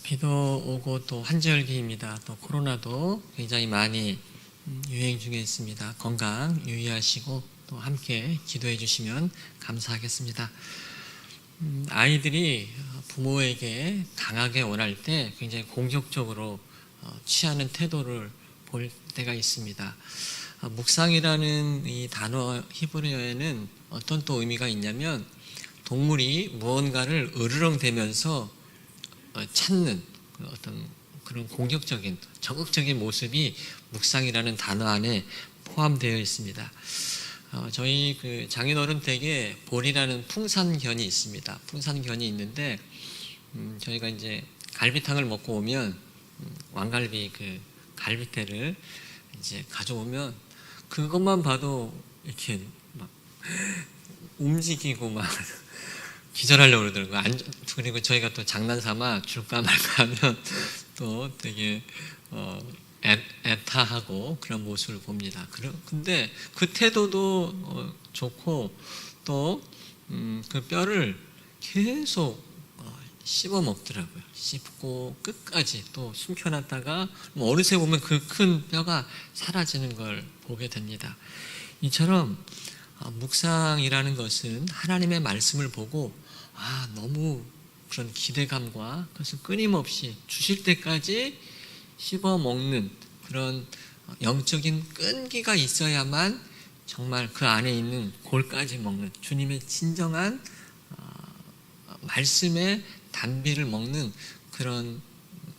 비도 오고 또 환절기입니다. 또 코로나도 굉장히 많이 유행 중에 있습니다. 건강 유의하시고 또 함께 기도해 주시면 감사하겠습니다. 아이들이 부모에게 강하게 원할 때 굉장히 공격적으로 취하는 태도를 볼 때가 있습니다. 묵상이라는 이 단어 히브리어에는 어떤 또 의미가 있냐면 동물이 무언가를 으르렁대면서 찾는 어떤 그런 공격적인 적극적인 모습이 묵상이라는 단어 안에 포함되어 있습니다. 저희 그 장인어른 댁에 보리라는 풍산견이 있습니다. 풍산견이 있는데 저희가 이제 갈비탕을 먹고 오면 왕갈비 그 갈비대를 이제 가져오면 그것만 봐도 이렇게 막 움직이고 막 기절하려고 그러더라고요. 그리고 저희가 또 장난삼아 줄까 말까 하면 또 되게 애타하고 그런 모습을 봅니다. 근데 그 태도도 좋고 또 그 뼈를 계속 씹어 먹더라고요. 씹고 끝까지 또 숨겨놨다가 어느새 보면 그 큰 뼈가 사라지는 걸 보게 됩니다. 이처럼 묵상이라는 것은 하나님의 말씀을 보고 너무 그런 기대감과 그것을 끊임없이 주실 때까지 씹어 먹는 그런 영적인 끈기가 있어야만 정말 그 안에 있는 골까지 먹는 주님의 진정한 말씀의 단비를 먹는 그런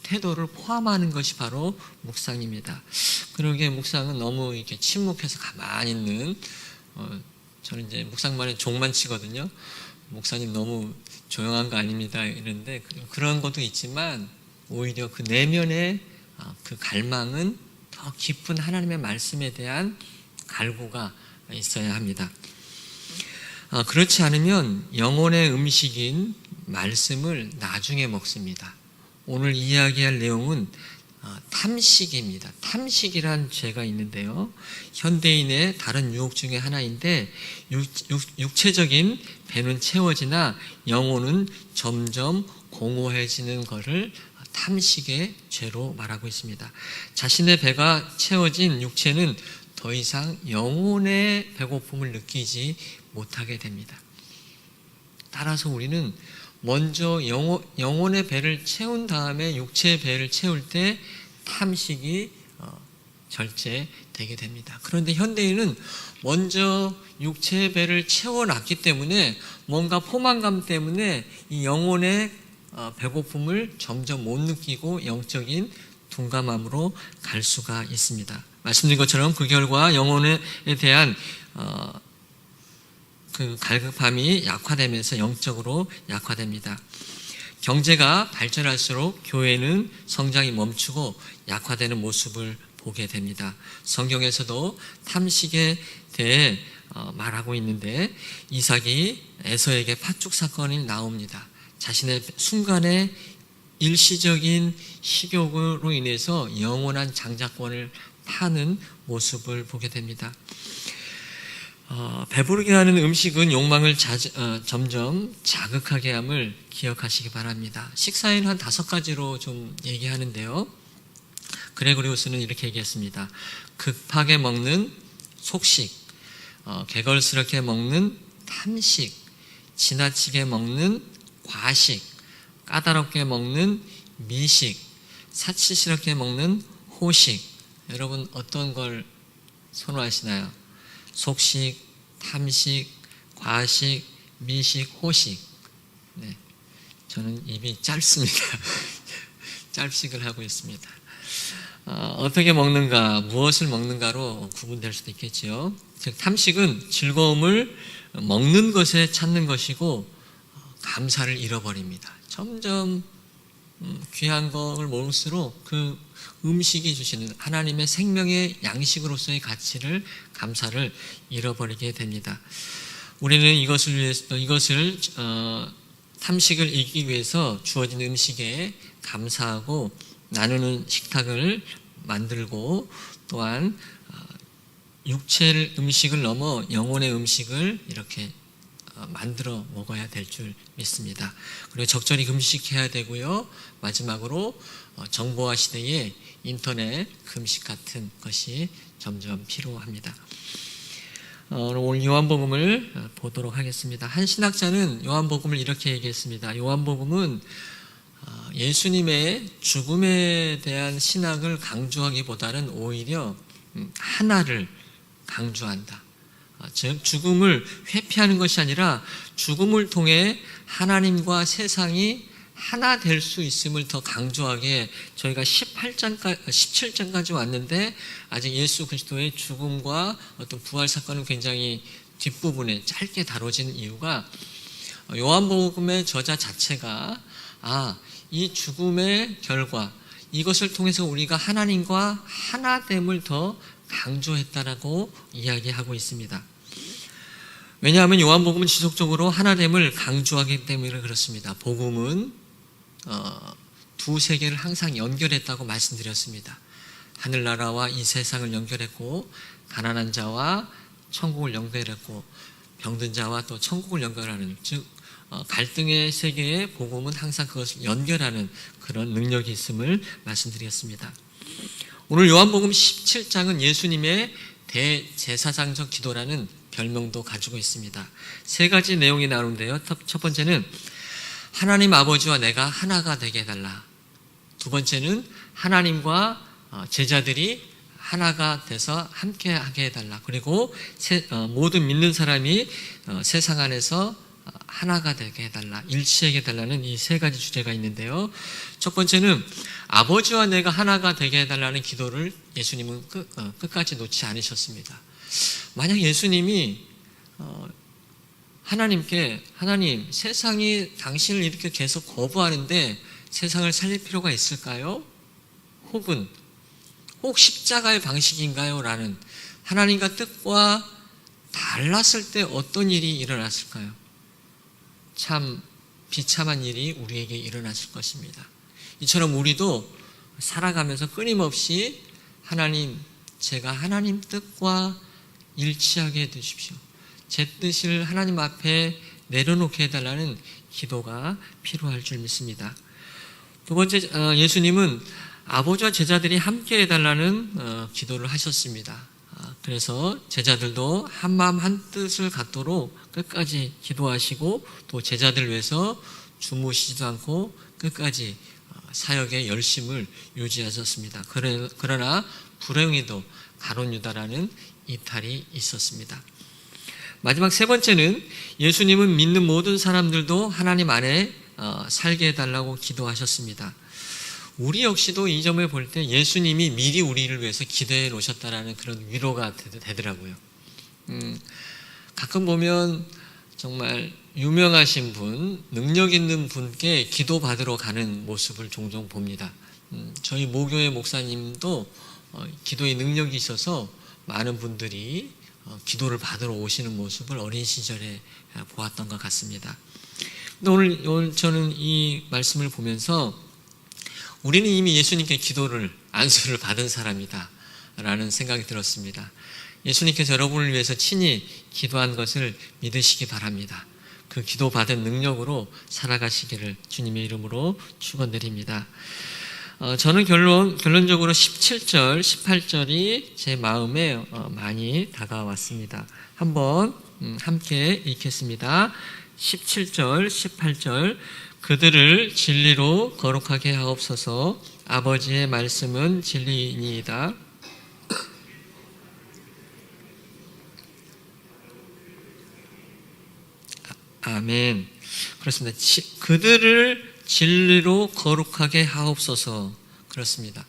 태도를 포함하는 것이 바로 묵상입니다. 그러기에 묵상은 너무 이렇게 침묵해서 가만히 있는 저는 이제 묵상만에 종만 치거든요. 목사님 너무 조용한 거 아닙니다 이런데 그런 것도 있지만 오히려 그 내면의 그 갈망은 더 깊은 하나님의 말씀에 대한 갈구가 있어야 합니다. 그렇지 않으면 영혼의 음식인 말씀을 나중에 먹습니다. 오늘 이야기할 내용은 탐식입니다. 탐식이란 죄가 있는데요. 현대인의 다른 유혹 중에 하나인데 육체적인 배는 채워지나 영혼은 점점 공허해지는 것을 탐식의 죄로 말하고 있습니다. 자신의 배가 채워진 육체는 더 이상 영혼의 배고픔을 느끼지 못하게 됩니다. 따라서 우리는 먼저 영혼의 배를 채운 다음에 육체의 배를 채울 때 탐식이 절제되게 됩니다. 그런데 현대인은 먼저 육체의 배를 채워놨기 때문에 뭔가 포만감 때문에 이 영혼의 배고픔을 점점 못 느끼고 영적인 둔감함으로 갈 수가 있습니다. 말씀드린 것처럼 그 결과 영혼에 대한 그 갈급함이 약화되면서 영적으로 약화됩니다. 경제가 발전할수록 교회는 성장이 멈추고 약화되는 모습을 보게 됩니다. 성경에서도 탐식에 대해 말하고 있는데 이삭이 에서에게 팥죽 사건이 나옵니다. 자신의 순간의 일시적인 식욕으로 인해서 영원한 장자권을 파는 모습을 보게 됩니다. 배부르게 하는 음식은 욕망을 점점 자극하게 함을 기억하시기 바랍니다. 식사에는 한 5가지로 좀 얘기하는데요. 그레고리우스는 이렇게 얘기했습니다. 급하게 먹는 속식, 개걸스럽게 먹는 탐식, 지나치게 먹는 과식, 까다롭게 먹는 미식, 사치스럽게 먹는 호식. 여러분 어떤 걸 선호하시나요? 속식, 탐식, 과식, 미식, 호식. 네, 저는 입이 짧습니다. 짧식을 하고 있습니다. 어떻게 먹는가, 무엇을 먹는가로 구분될 수도 있겠지요. 즉 탐식은 즐거움을 먹는 것에 찾는 것이고 감사를 잃어버립니다. 점점 귀한 것을 먹을수록 그 음식이 주시는 하나님의 생명의 양식으로서의 가치를 감사를 잃어버리게 됩니다. 우리는 이것을 탐식을 이기기 위해서 주어진 음식에 감사하고 나누는 식탁을 만들고 또한 육체의 음식을 넘어 영혼의 음식을 이렇게 만들어 먹어야 될 줄 믿습니다. 그리고 적절히 금식해야 되고요. 마지막으로 정보화 시대에 인터넷 금식 같은 것이 점점 필요합니다. 오늘 요한복음을 보도록 하겠습니다. 한 신학자는 요한복음을 이렇게 얘기했습니다. 요한복음은 예수님의 죽음에 대한 신학을 강조하기보다는 오히려 하나를 강조한다. 즉 죽음을 회피하는 것이 아니라 죽음을 통해 하나님과 세상이 하나 될 수 있음을 더 강조하게 저희가 17장까지 왔는데 아직 예수 그리스도의 죽음과 어떤 부활 사건은 굉장히 뒷부분에 짧게 다뤄지는 이유가 요한복음의 저자 자체가 이 죽음의 결과 이것을 통해서 우리가 하나님과 하나됨을 더 강조했다라고 이야기하고 있습니다. 왜냐하면 요한복음은 지속적으로 하나됨을 강조하기 때문에 그렇습니다. 복음은 두 세계를 항상 연결했다고 말씀드렸습니다. 하늘나라와 이 세상을 연결했고 가난한 자와 천국을 연결했고 병든 자와 또 천국을 연결하는 즉 갈등의 세계에 복음은 항상 그것을 연결하는 그런 능력이 있음을 말씀드렸습니다. 오늘 요한복음 17장은 예수님의 대제사장적 기도라는 별명도 가지고 있습니다. 세 가지 내용이 나오는데요. 첫 번째는 하나님 아버지와 내가 하나가 되게 해달라. 두 번째는 하나님과 제자들이 하나가 돼서 함께 하게 해달라. 그리고 모든 믿는 사람이 세상 안에서 하나가 되게 해달라. 일치하게 해달라는 이 세 가지 주제가 있는데요. 첫 번째는 아버지와 내가 하나가 되게 해달라는 기도를 예수님은 끝까지 놓지 않으셨습니다. 만약 예수님이 하나님께 하나님 세상이 당신을 이렇게 계속 거부하는데 세상을 살릴 필요가 있을까요? 혹 십자가의 방식인가요? 라는 하나님과 뜻과 달랐을 때 어떤 일이 일어났을까요? 참 비참한 일이 우리에게 일어났을 것입니다. 이처럼 우리도 살아가면서 끊임없이 하나님, 제가 하나님 뜻과 일치하게 해주십시오. 제 뜻을 하나님 앞에 내려놓게 해달라는 기도가 필요할 줄 믿습니다. 두 번째, 예수님은 아버지와 제자들이 함께 해달라는 기도를 하셨습니다. 그래서 제자들도 한 마음 한 뜻을 갖도록 끝까지 기도하시고 또 제자들을 위해서 주무시지도 않고 끝까지 사역의 열심을 유지하셨습니다. 그러나 불행히도 가룟 유다라는 이탈이 있었습니다. 마지막 세 번째는 예수님은 믿는 모든 사람들도 하나님 안에 살게 해달라고 기도하셨습니다. 우리 역시도 이 점을 볼 때 예수님이 미리 우리를 위해서 기도해 놓으셨다라는 그런 위로가 되더라고요. 가끔 보면 정말 유명하신 분, 능력 있는 분께 기도 받으러 가는 모습을 종종 봅니다. 저희 모교회 목사님도 기도의 능력이 있어서 많은 분들이 기도를 받으러 오시는 모습을 어린 시절에 보았던 것 같습니다. 근데 오늘 저는 이 말씀을 보면서 우리는 이미 예수님께 기도를 안수를 받은 사람이다 라는 생각이 들었습니다. 예수님께서 여러분을 위해서 친히 기도한 것을 믿으시기 바랍니다. 그 기도받은 능력으로 살아가시기를 주님의 이름으로 축원드립니다. 저는 결론적으로 17절, 18절이 제 마음에 많이 다가왔습니다. 한번 함께 읽겠습니다. 17절, 18절 그들을 진리로 거룩하게 하옵소서. 아버지의 말씀은 진리이니이다. 아멘. 그렇습니다. 그들을 진리로 거룩하게 하옵소서. 그렇습니다.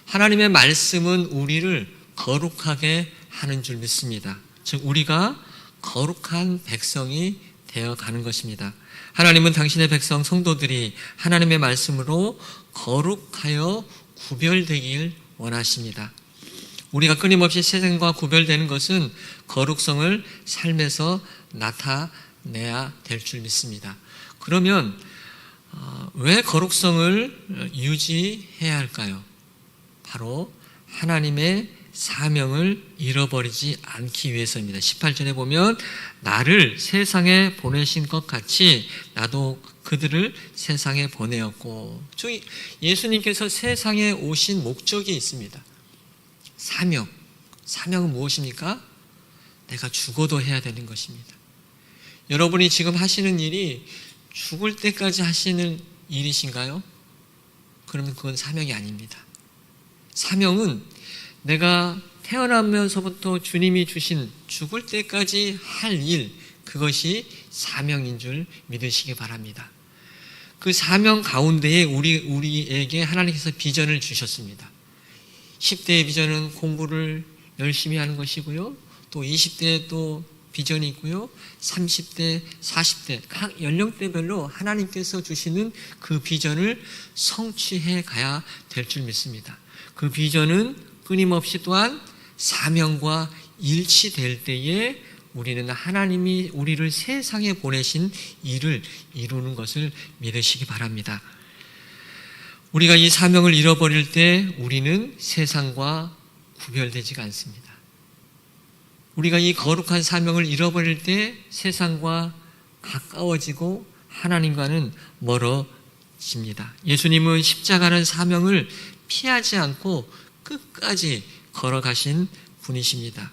하나님의 말씀은 우리를 거룩하게 하는 줄 믿습니다. 즉 우리가 거룩한 백성이 되어가는 것입니다. 하나님은 당신의 백성 성도들이 하나님의 말씀으로 거룩하여 구별되길 원하십니다. 우리가 끊임없이 세상과 구별되는 것은 거룩성을 삶에서 나타내야 될 줄 믿습니다. 그러면 왜 거룩성을 유지해야 할까요? 바로 하나님의 사명을 잃어버리지 않기 위해서입니다. 18절에 보면 나를 세상에 보내신 것 같이 나도 그들을 세상에 보내었고, 예수님께서 세상에 오신 목적이 있습니다. 사명은 무엇입니까? 내가 죽어도 해야 되는 것입니다. 여러분이 지금 하시는 일이 죽을 때까지 하시는 일이신가요? 그러면 그건 사명이 아닙니다. 사명은 내가 태어나면서부터 주님이 주신 죽을 때까지 할 일, 그것이 사명인 줄 믿으시기 바랍니다. 그 사명 가운데에 우리에게 하나님께서 비전을 주셨습니다. 10대의 비전은 공부를 열심히 하는 것이고요. 또 20대에 또 비전이 있고요. 30대, 40대 각 연령대별로 하나님께서 주시는 그 비전을 성취해 가야 될 줄 믿습니다. 그 비전은 끊임없이 또한 사명과 일치될 때에 우리는 하나님이 우리를 세상에 보내신 일을 이루는 것을 믿으시기 바랍니다. 우리가 이 사명을 잃어버릴 때 우리는 세상과 구별되지가 않습니다. 우리가 이 거룩한 사명을 잃어버릴 때 세상과 가까워지고 하나님과는 멀어집니다. 예수님은 십자가는 사명을 피하지 않고 끝까지 걸어가신 분이십니다.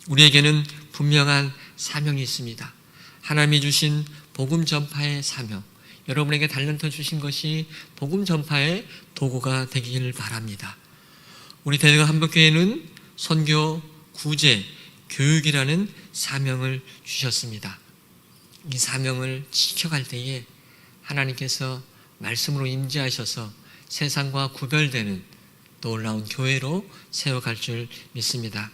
우리에게는 분명한 사명이 있습니다. 하나님이 주신 복음 전파의 사명, 여러분에게 달란트 주신 것이 복음 전파의 도구가 되기를 바랍니다. 우리 대대가 한복교회는 선교, 구제, 교육이라는 사명을 주셨습니다. 이 사명을 지켜갈 때에 하나님께서 말씀으로 임재하셔서 세상과 구별되는 놀라운 교회로 세워갈 줄 믿습니다.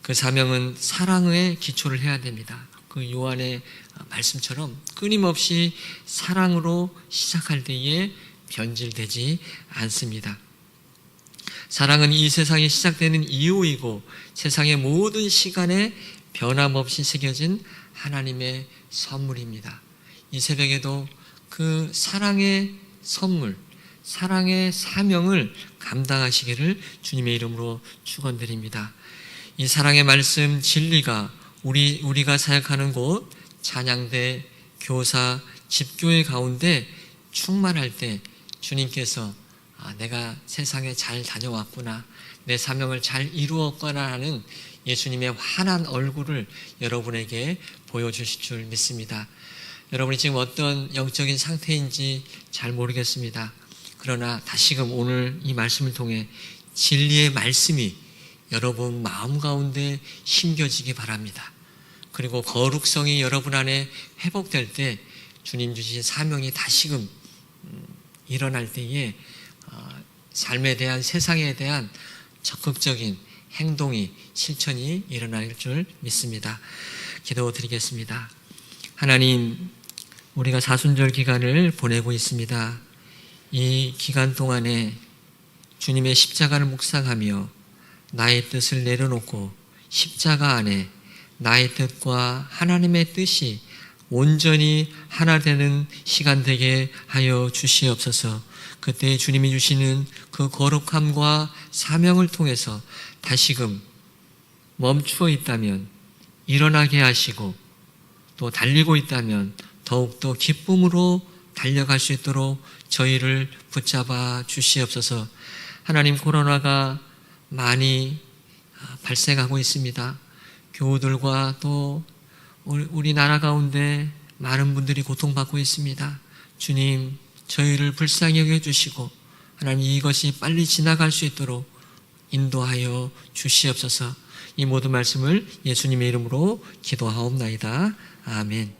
그 사명은 사랑에 기초를 해야 됩니다. 그 요한의 말씀처럼 끊임없이 사랑으로 시작할 때에 변질되지 않습니다. 사랑은 이 세상에 시작되는 이유이고 세상의 모든 시간에 변함없이 새겨진 하나님의 선물입니다. 이 새벽에도 그 사랑의 선물, 사랑의 사명을 감당하시기를 주님의 이름으로 축원드립니다. 이 사랑의 말씀 진리가 우리가 사역하는 곳 찬양대, 교사, 집교회 가운데 충만할 때 주님께서 내가 세상에 잘 다녀왔구나, 내 사명을 잘 이루었구나 하는 예수님의 환한 얼굴을 여러분에게 보여주실 줄 믿습니다. 여러분이 지금 어떤 영적인 상태인지 잘 모르겠습니다. 그러나 다시금 오늘 이 말씀을 통해 진리의 말씀이 여러분 마음 가운데 심겨지기 바랍니다. 그리고 거룩성이 여러분 안에 회복될 때 주님 주신 사명이 다시금 일어날 때에 삶에 대한, 세상에 대한 적극적인 행동이, 실천이 일어날 줄 믿습니다. 기도드리겠습니다. 하나님, 우리가 사순절 기간을 보내고 있습니다. 이 기간 동안에 주님의 십자가를 묵상하며 나의 뜻을 내려놓고 십자가 안에 나의 뜻과 하나님의 뜻이 온전히 하나 되는 시간 되게 하여 주시옵소서. 그때 주님이 주시는 그 거룩함과 사명을 통해서 다시금 멈추어 있다면 일어나게 하시고, 또 달리고 있다면 더욱더 기쁨으로 달려갈 수 있도록 저희를 붙잡아 주시옵소서. 하나님, 코로나가 많이 발생하고 있습니다. 교우들과 또 우리 나라 가운데 많은 분들이 고통받고 있습니다. 주님, 저희를 불쌍히 여겨주시고 하나님, 이것이 빨리 지나갈 수 있도록 인도하여 주시옵소서. 이 모든 말씀을 예수님의 이름으로 기도하옵나이다. 아멘.